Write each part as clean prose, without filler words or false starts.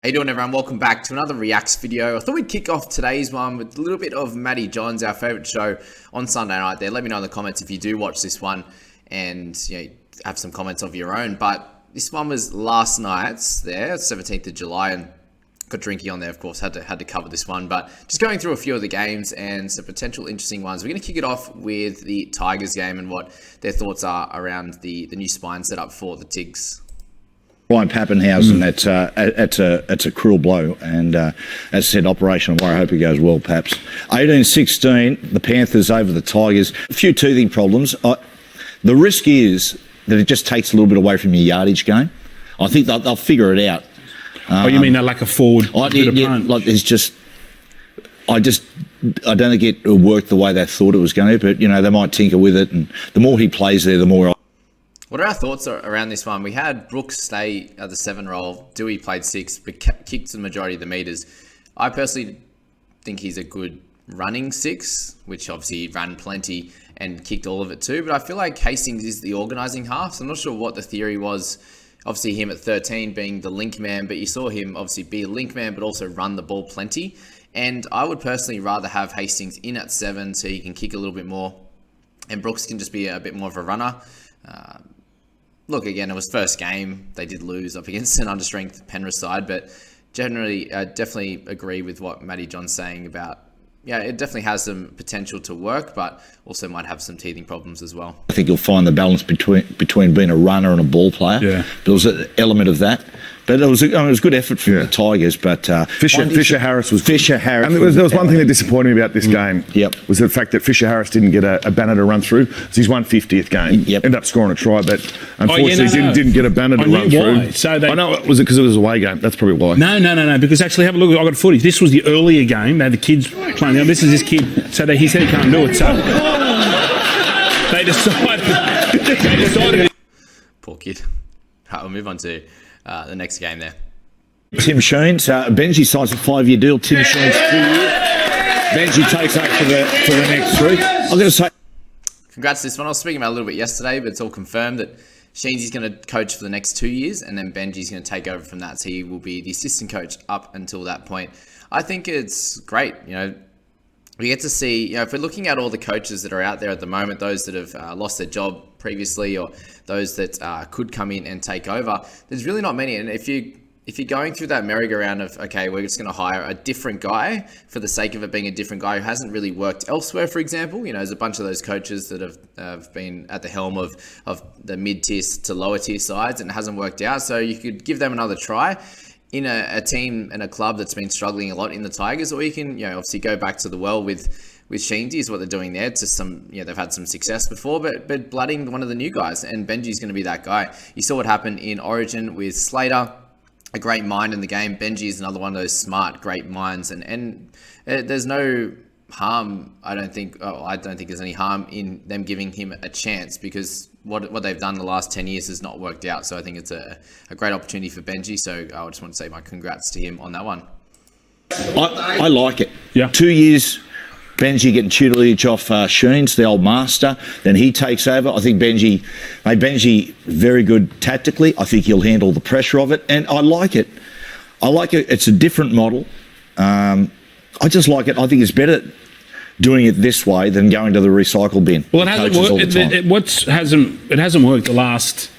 How you doing, everyone? Welcome back to another Reacts video. I thought we'd kick off today's one with a little bit of Matty Johns, our favourite show on Sunday night there. Let me know in the comments if you do watch this one and have some comments of your own. But this one was last night's there, 17th of July, and got Drinky on there, of course, had to cover this one. But just going through a few of the games and some potential interesting ones. We're going to kick it off with the Tigers game and what their thoughts are around the new spine setup for the Tigs. Brian Pappenhausen, that's a cruel blow, and as I said, Operation War, I hope it goes well, Paps. 18-16, the Panthers over the Tigers. A few teething problems. The risk is that it just takes a little bit away from your yardage game. I think they'll figure it out. You mean they lack a forward? I don't think it worked the way they thought it was going to, but they might tinker with it, and the more he plays there, the more. What are our thoughts around this one? We had Brooks stay at the 7 role. Dewey played 6, but kicked the majority of the meters. I personally think he's a good running 6, which obviously he ran plenty and kicked all of it too. But I feel like Hastings is the organising half, so I'm not sure what the theory was. Obviously him at 13 being the link man, but you saw him obviously be a link man, but also run the ball plenty. And I would personally rather have Hastings in at 7 so he can kick a little bit more, and Brooks can just be a bit more of a runner. Look, again, it was first game. They did lose up against an understrength Penrith side, but generally, definitely agree with what Matty John's saying about, it definitely has some potential to work, but also might have some teething problems as well. I think you'll find the balance between being a runner and a ball player. Yeah. There was an element of that. But it was a good effort from the Tigers. But Fisher Harris was Fisher Harris. And there was one thing that disappointed me about this game. Yep. Was the fact that Fisher Harris didn't get a banner to run through. It's his 150th game. Yep. Ended up scoring a try, but unfortunately didn't get a banner to run through. So I know, was it because it was a away game? That's probably why. No. Because actually, have a look. I got footage. This was the earlier game. They had the kids playing. This is this kid. So he said he can't do it. So they decided. Poor kid. Right, we'll move on to the next game there. Tim Sheens, Benji signs a 5-year deal. Tim Sheens 2 years. Benji takes up for the next 3. I'm going to say, congrats to this one. I was speaking about it a little bit yesterday, but it's all confirmed that Sheensy's going to coach for the next 2 years, and then Benji's going to take over from that. So he will be the assistant coach up until that point. I think it's great. We get to see, if we're looking at all the coaches that are out there at the moment, those that have lost their job previously or those that could come in and take over, there's really not many. And if you're going through that merry-go-round of, okay, we're just going to hire a different guy for the sake of it being a different guy who hasn't really worked elsewhere, for example, there's a bunch of those coaches that have been at the helm of the mid-tier to lower-tier sides and it hasn't worked out. So you could give them another try in a team and a club that's been struggling a lot in the Tigers, or you can, obviously go back to the well with Sheensy is what they're doing there. To some, they've had some success before, but blooding one of the new guys, and Benji's going to be that guy. You saw what happened in Origin with Slater. A great mind in the game. Benji is another one of those smart, great minds, and there's no harm. I don't think there's any harm in them giving him a chance, because what they've done the last 10 years has not worked out. So I think it's a great opportunity for Benji. So I just want to say my congrats to him on that one. I like it. Yeah. 2 years, Benji getting tutelage off Sheens, the old master. Then he takes over. I think Benji very good tactically. I think he'll handle the pressure of it, and I like it. It's a different model. I just like it. I think it's better doing it this way than going to the recycle bin. Well, it hasn't worked. It hasn't worked the last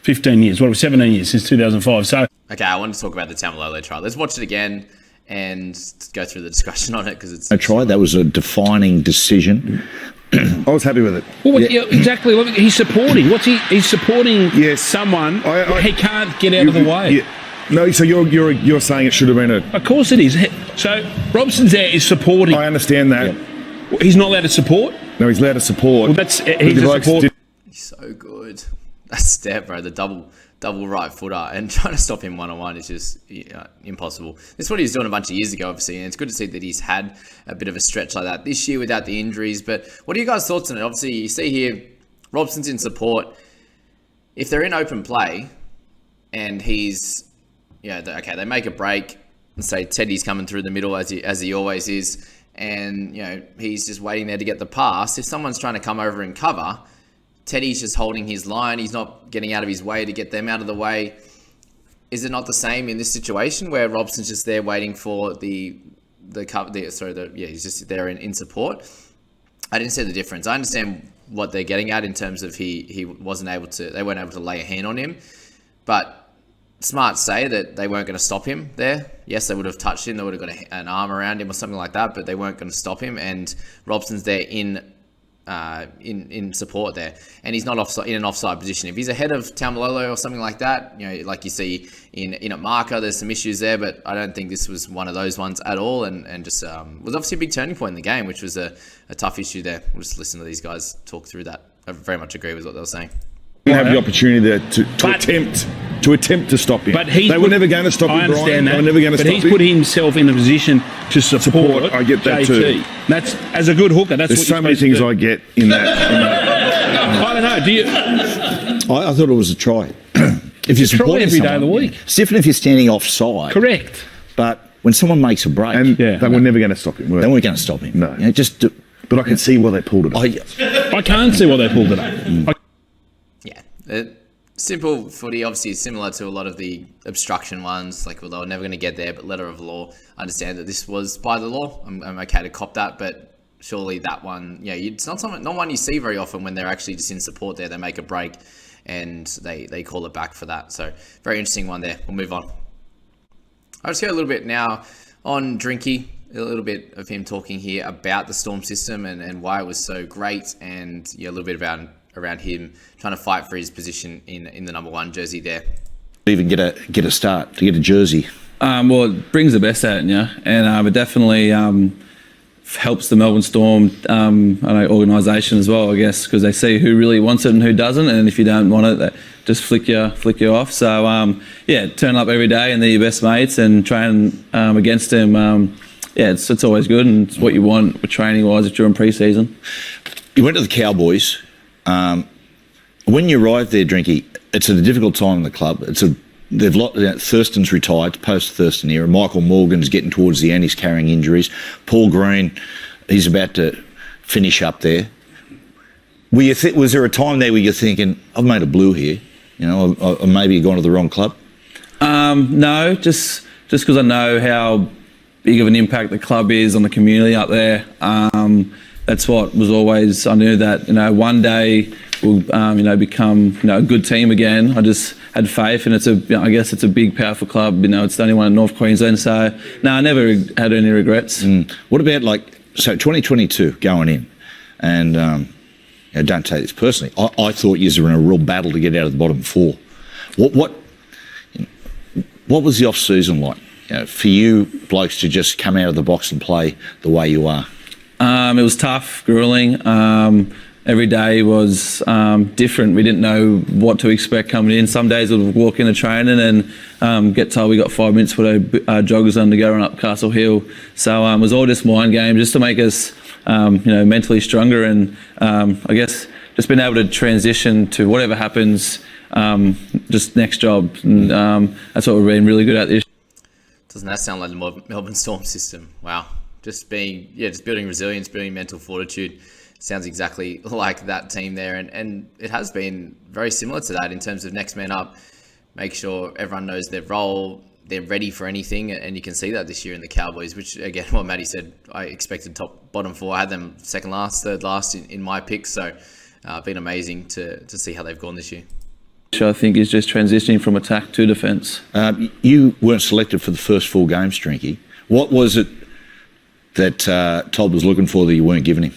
15 years. 17 years since 2005. So okay, I want to talk about the Tamalolo trial. Let's watch it again and go through the discussion on it, because it's I tried. That was a defining decision. I was happy with it. Well, exactly. He's supporting. He's supporting someone he can't get out of the way. Yeah. No, so you're saying it should have been a... Of course it is. So Robson's there is supporting. I understand that. Yeah. He's not allowed to support? No, he's allowed to support. Well, he's a support. He's so good. That step, bro, the double right footer, and trying to stop him one-on-one is just impossible. This is what he was doing a bunch of years ago, obviously, and it's good to see that he's had a bit of a stretch like that this year without the injuries. But what are you guys' thoughts on it? Obviously, you see here, Robson's in support. If they're in open play and he's, okay, they make a break and say Teddy's coming through the middle as he always is, and he's just waiting there to get the pass. If someone's trying to come over and cover, Teddy's just holding his line. He's not getting out of his way to get them out of the way. is it not the same in this situation where Robson's just there waiting for he's just there in support? I didn't see the difference. I understand what they're getting at in terms of they weren't able to lay a hand on him, but Smart say that they weren't going to stop him there. Yes, they would have touched him, they would have got an arm around him or something like that, but they weren't going to stop him, and Robson's there in support there, and he's not in an offside position. If he's ahead of Lolo or something like that, like you see in a marker, there's some issues there, but I don't think this was one of those ones at all, and just was obviously a big turning point in the game, which was a tough issue there. We'll just listen to these guys talk through that. I very much agree with what they were saying. Have the opportunity to attempt to stop him. But they were never going to stop him. I understand Brian. that. They were never going to but stop he's him. put himself in a position to support I get that JT. too. That's as a good hooker. That's There's what so many things I get in that. I don't know. Do you? I thought it was a try. If you're supporting every day someone, of the week. it's different if you're standing offside. Correct. But when someone makes a break, And Yeah. they were never going to stop him. they weren't going to stop him. No. Just do, But I can see why they pulled it off. I can't see why they pulled it up. Yeah. Simple footy, obviously, is similar to a lot of the obstruction ones. Like, well, they were never going to get there, but letter of law. I understand that this was by the law. I'm okay to cop that, but surely that one, it's not one you see very often when they're actually just in support there. They make a break and they call it back for that. So, very interesting one there. We'll move on. I'll just go a little bit now on Drinky. A little bit of him talking here about the Storm system and why it was so great, and a little bit around him trying to fight for his position in the number 1 jersey there. even get a start, to get a jersey. Well, it brings the best out in you, and it definitely helps the Melbourne Storm organisation as well, I guess, because they see who really wants it and who doesn't, and if you don't want it, they just flick you off. So turn up every day and they're your best mates and train against them. It's always good, and it's what you want training wise if you're in pre-season. You went to the Cowboys. When you arrived there, Drinky, it's a difficult time in the club. Thurston's retired, post-Thurston era. Michael Morgan's getting towards the end. He's carrying injuries. Paul Green, he's about to finish up there. Was there a time there where you're thinking, I've made a blue here, or maybe you've gone to the wrong club? No, just because I know how big of an impact the club is on the community up there. That's what was always, I knew that, one day we'll, become, a good team again. I just had faith, and I guess it's a big, powerful club. It's the only one in North Queensland. So, no, I never had any regrets. What about 2022 going in? And don't take this personally. I thought you were in a real battle to get out of the bottom 4. What was the off season like? For you blokes to just come out of the box and play the way you are? It was tough, grueling. Every day was different. We didn't know what to expect coming in. Some days we'd walk into training and get told we got 5 minutes for our joggers on to go run up Castle Hill. So it was all just mind games, just to make us, mentally stronger, and I guess just being able to transition to whatever happens, just next job. And that's what we've been really good at this. Doesn't that sound like the Melbourne Storm system? Wow. Just building resilience, building mental fortitude. Sounds exactly like that team there. And it has been very similar to that in terms of next man up. Make sure everyone knows their role. They're ready for anything. And you can see that this year in the Cowboys, which, again, what Matty said, I expected bottom 4. I had them second last, third last in my picks. So been amazing to see how they've gone this year. I think is just transitioning from attack to defence. You weren't selected for the first 4 games, Drinky. What was it that Todd was looking for that you weren't giving him?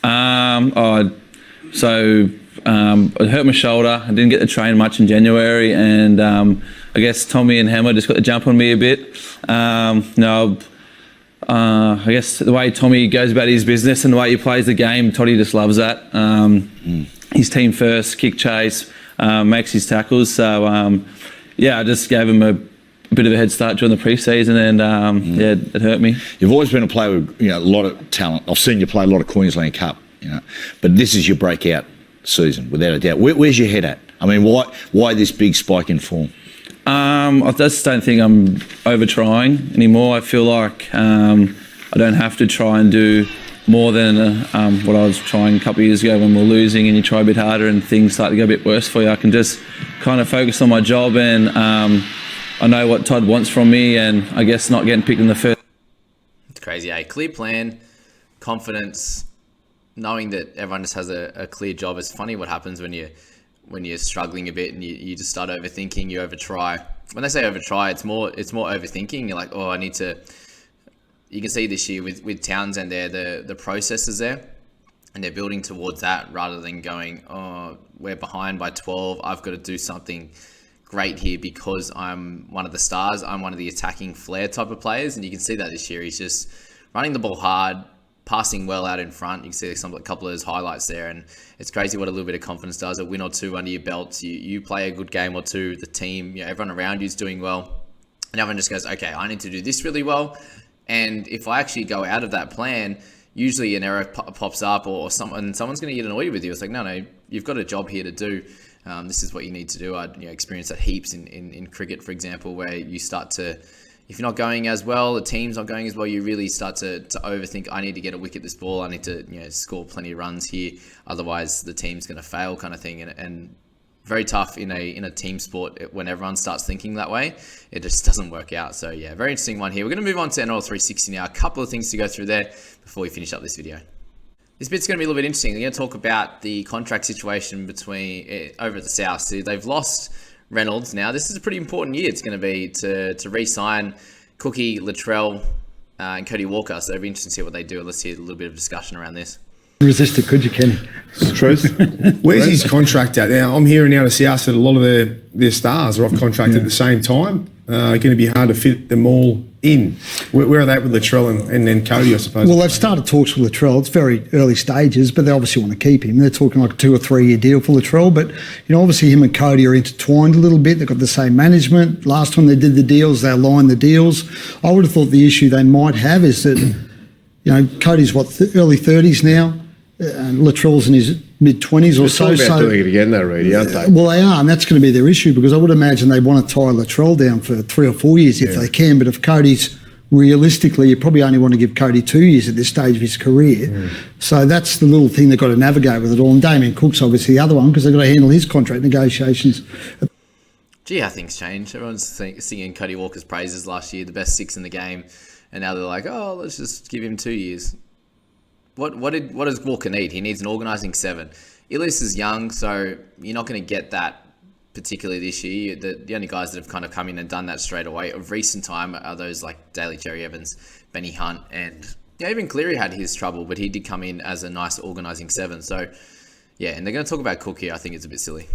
I hurt my shoulder. I didn't get to train much in January, and I guess Tommy and Hammer just got the jump on me a bit. I guess the way Tommy goes about his business and the way he plays the game, Toddy just loves that. His team first, kick chase, makes his tackles. So, I just gave him a bit of a head start during the pre-season, and it hurt me. You've always been a player with a lot of talent. I've seen you play a lot of Queensland Cup, but this is your breakout season, without a doubt. Where's your head at? I mean, why this big spike in form? I just don't think I'm over-trying anymore. I feel like I don't have to try and do more than what I was trying a couple of years ago when we were losing, and you try a bit harder and things start to go a bit worse for you. I can just kind of focus on my job and I know what Todd wants from me, and I guess not getting picked in the first. It's crazy, eh? Clear plan, confidence, knowing that everyone just has a clear job. It's funny what happens when you're struggling a bit and you just start overthinking, you overtry. When they say overtry, it's more overthinking. You're like, oh, I need to. You can see this year with Townsend there, the process is there, and they're building towards that rather than going, oh, we're behind by 12. I've got to do something great here because I'm one of the stars. I'm one of the attacking flair type of players, and you can see that this year. He's just running the ball hard, passing well out in front. You can see a couple of those highlights there, and it's crazy what a little bit of confidence does. A win or two under your belt, you play a good game or two, the team, everyone around you is doing well, and everyone just goes, okay, I need to do this really well, and if I actually go out of that plan, usually an error pops up or someone's going to get annoyed with you. It's like, no, you've got a job here to do. This is what you need to do. I experienced that heaps in cricket, for example, where you start to, if you're not going as well, the team's not going as well, you really start to overthink, I need to get a wicket this ball, I need to score plenty of runs here, otherwise the team's going to fail kind of thing. And very tough in a team sport when everyone starts thinking that way. It just doesn't work out. So yeah, very interesting one here. We're going to move on to NRL 360 now. A couple of things to go through there before we finish up this video. This bit's going to be a little bit interesting. We're going to talk about the contract situation between over at the South. So they've lost Reynolds now. This is a pretty important year. It's going to be to re-sign Cookie, Latrell, and Cody Walker. So it'll be interesting to see what they do. Let's hear a little bit of discussion around this. Resist it, could you, Kenny? It's the truth. Where's his contract at now? I'm hearing out of South that a lot of their stars are off contract at the same time. Going to be hard to fit them all in. Where are they at with Latrell and then Cody, I suppose? Well, they've started talks with Latrell. It's very early stages, but they obviously want to keep him. They're talking like a 2 or 3 year deal for Latrell, but obviously him and Cody are intertwined a little bit. They've got the same management. Last time they did the deals, they aligned the deals. I would have thought the issue they might have is that, Cody's early 30s now. Latrell's in his mid-20s or so. They're about doing it again though, Reedy, aren't they? Well, they are, and that's going to be their issue because I would imagine they want to tie Latrell down for 3 or 4 years if they can. But if Cody's realistically, you probably only want to give Cody 2 years at this stage of his career. So that's the little thing they've got to navigate with it all. And Damien Cook's obviously the other one because they've got to handle his contract negotiations. Gee, how things change. Everyone's singing Cody Walker's praises last year, the best 6 in the game, and now they're like, oh, let's just give him 2 years. What does Walker need? He needs an organising 7. Illis is young, so you're not going to get that particularly this year. The only guys that have kind of come in and done that straight away of recent time are those like Daly Cherry Evans, Benny Hunt, and even Cleary had his trouble, but he did come in as a nice organising 7. So yeah, and they're going to talk about Cook here. I think it's a bit silly.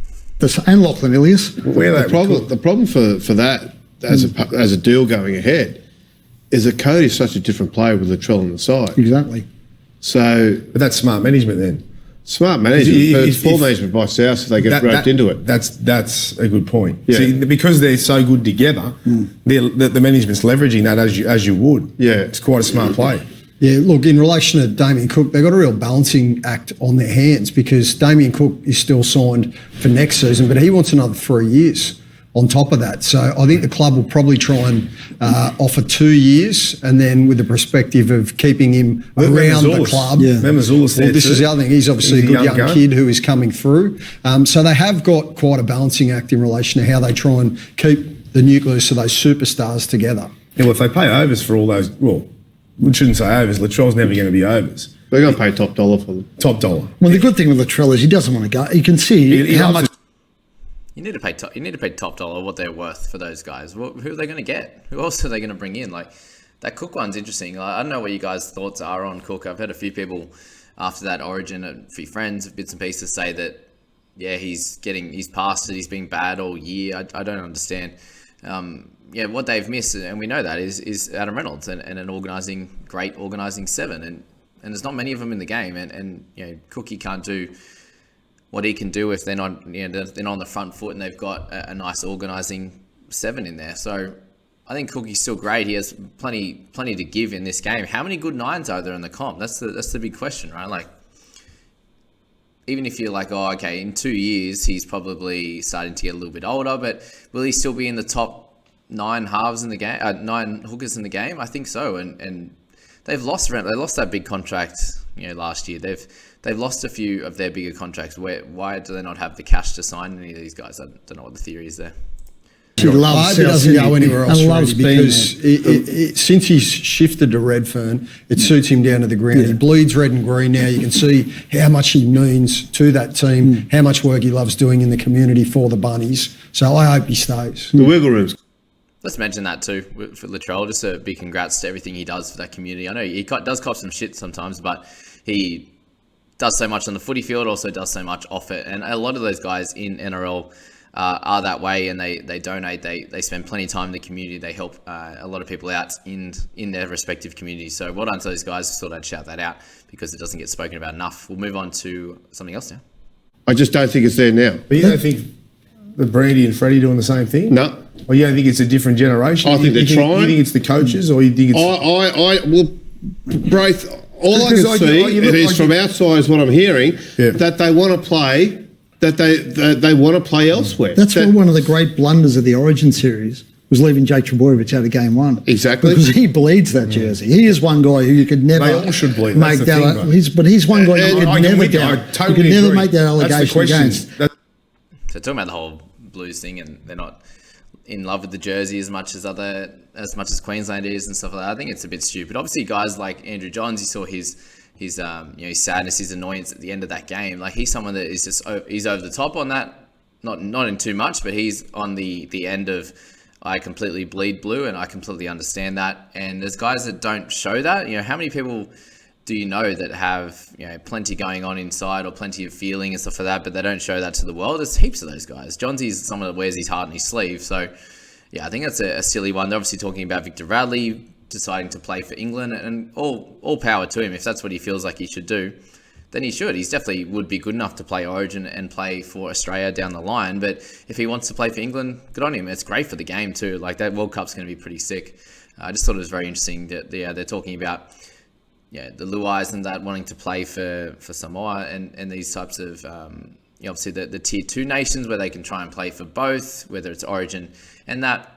And Lachlan Ilias. The problem for that as a deal going ahead is that Cody's such a different player with Latrell on the side. Exactly. So, but that's smart management then. Smart management, but it's poor management by South, so they get roped into it. That's a good point. Yeah. See, because they're so good together, the management's leveraging that as you would. Yeah, it's quite a smart play. Yeah, look, in relation to Damien Cook, they've got a real balancing act on their hands because Damien Cook is still signed for next season, but he wants another 3 years on top of that. So I think the club will probably try and offer 2 years and then with the perspective of keeping him around the club. Yeah. This is the other thing. He's obviously a good young kid who is coming through. So they have got quite a balancing act in relation to how they try and keep the nucleus of those superstars together. Yeah, well, if they pay overs for all those, well, we shouldn't say overs. Latrell's never going to be overs. They're going to pay top dollar for them. Top dollar. Well, the good thing with Latrell is he doesn't want to go. You can see how much. You need to pay top dollar what they're worth for those guys. Who are they going to get? Who else are they going to bring in? Like that Cook one's interesting. I don't know what you guys' thoughts are on Cook. I've had a few people after that Origin, a few friends, bits and pieces say that he's past it. He's been bad all year. I don't understand. What they've missed, and we know that is Adam Reynolds and an great organising 7, and there's not many of them in the game, and Cookie can't do what he can do if they're not on the front foot and they've got a nice organising 7 in there. So I think Cookie's still great. He has plenty to give in this game. How many good 9s are there in the comp? That's the big question, right? Like, even if you're like, oh, okay, in 2 years he's probably starting to get a little bit older, but will he still be in the top 9 halves in the game? 9 hookers in the game? I think so. And they've lost that big contract, last year. They've lost a few of their bigger contracts. Why do they not have the cash to sign any of these guys? I don't know what the theory is there. He loves He doesn't go anywhere else, and loves really, because since he's shifted to Redfern, it suits him down to the ground. He bleeds red and green now. You can see how much he means to that team, how much work he loves doing in the community for the Bunnies. So I hope he stays. The wiggle room's Let's mention that too for Latrell. Just a big congrats to everything he does for that community. I know he does cop some shit sometimes, but he does so much on the footy field, also does so much off it. And a lot of those guys in NRL are that way, and they donate. They spend plenty of time in the community. They help a lot of people out in their respective communities. So well done to those guys. Just thought I'd shout that out because it doesn't get spoken about enough. We'll move on to something else now. I just don't think it's there now. But you don't think the Brandy and Freddie doing the same thing? No. Or you don't think it's a different generation? I think they're trying. You think it's the coaches, or you think it's... Well, Braith, all I Because can see is from outside is what I'm hearing, that they want to play, that they want to play elsewhere. That's one of the great blunders of the Origin series was leaving Jake Trebojevic out of game one. Exactly. Because he bleeds that jersey. He is one guy who you could never They all should bleed. make That's the that. thing, But he's one guy you could never I doubt. totally you could never agree. make that allegation That's the question. against. So talking about the whole Blues thing, and they're not in love with the jersey as much as Queensland is and stuff like that. I think it's a bit stupid. Obviously, guys like Andrew Johns, you saw his his sadness, his annoyance at the end of that game. Like he's someone that is just he's over the top on that. Not in too much, but he's on the end of I completely bleed blue, and I completely understand that. And there's guys that don't show that. How many people do you know that have plenty going on inside or plenty of feeling and stuff like that, but they don't show that to the world? There's heaps of those guys. Johnsy's someone that wears his heart on his sleeve. So yeah, I think that's a silly one. They're obviously talking about Victor Radley deciding to play for England, and all power to him. If that's what he feels like he should do, then he should. He's definitely would be good enough to play Origin and play for Australia down the line. But if he wants to play for England, good on him. It's great for the game too. Like that World Cup's going to be pretty sick. I just thought it was very interesting that they're talking about the Luais and that wanting to play for Samoa and these types of obviously the tier 2 nations where they can try and play for both, whether it's Origin and that.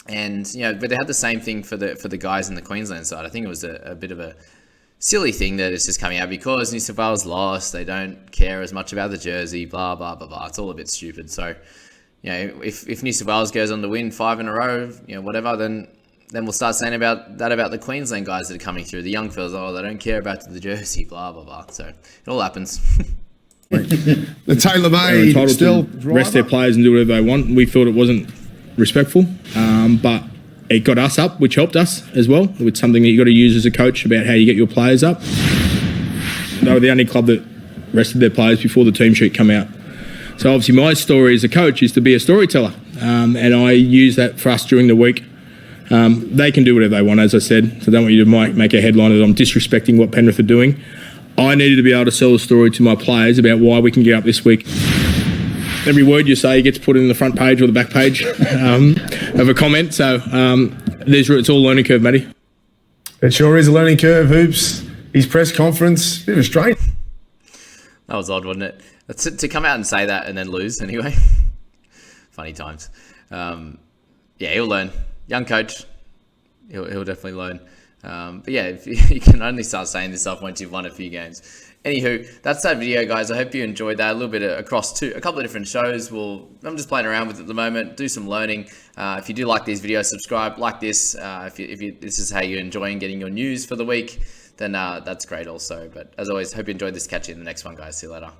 And but they had the same thing for the guys in the Queensland side. I think it was a bit of a silly thing that it's just coming out because New South Wales lost. They don't care as much about the jersey, blah, blah, blah, blah. It's all a bit stupid. So, if New South Wales goes on to win 5 in a row, whatever, then we'll start saying about the Queensland guys that are coming through. The young fellas, they don't care about the jersey, blah, blah, blah. So, it all happens. The tailor-made entitled still to rest their players and do whatever they want. We thought it wasn't respectful, but it got us up, which helped us as well. It's something that you got to use as a coach about how you get your players up. They were the only club that rested their players before the team sheet come out. So obviously my story as a coach is to be a storyteller, and I use that for us during the week. They can do whatever they want, as I said, so I don't want you to make a headline that I'm disrespecting what Penrith are doing. I needed to be able to sell a story to my players about why we can get up this week. Every word you say gets put in the front page or the back page of a comment. So it's all learning curve, Matty. It sure is a learning curve, Hoops. His press conference, bit of a strain. That was odd, wasn't it? To come out and say that and then lose anyway. Funny times. He'll learn. Young coach. He'll definitely learn. But yeah, you can only start saying this stuff once you've won a few games. Anywho, that's that video, guys. I hope you enjoyed that. A little bit across a couple of different shows. I'm just playing around with it at the moment. Do some learning. If you do like these videos, subscribe. Like this. If this is how you're enjoying getting your news for the week, then that's great also. But as always, hope you enjoyed this. Catch you in the next one, guys. See you later.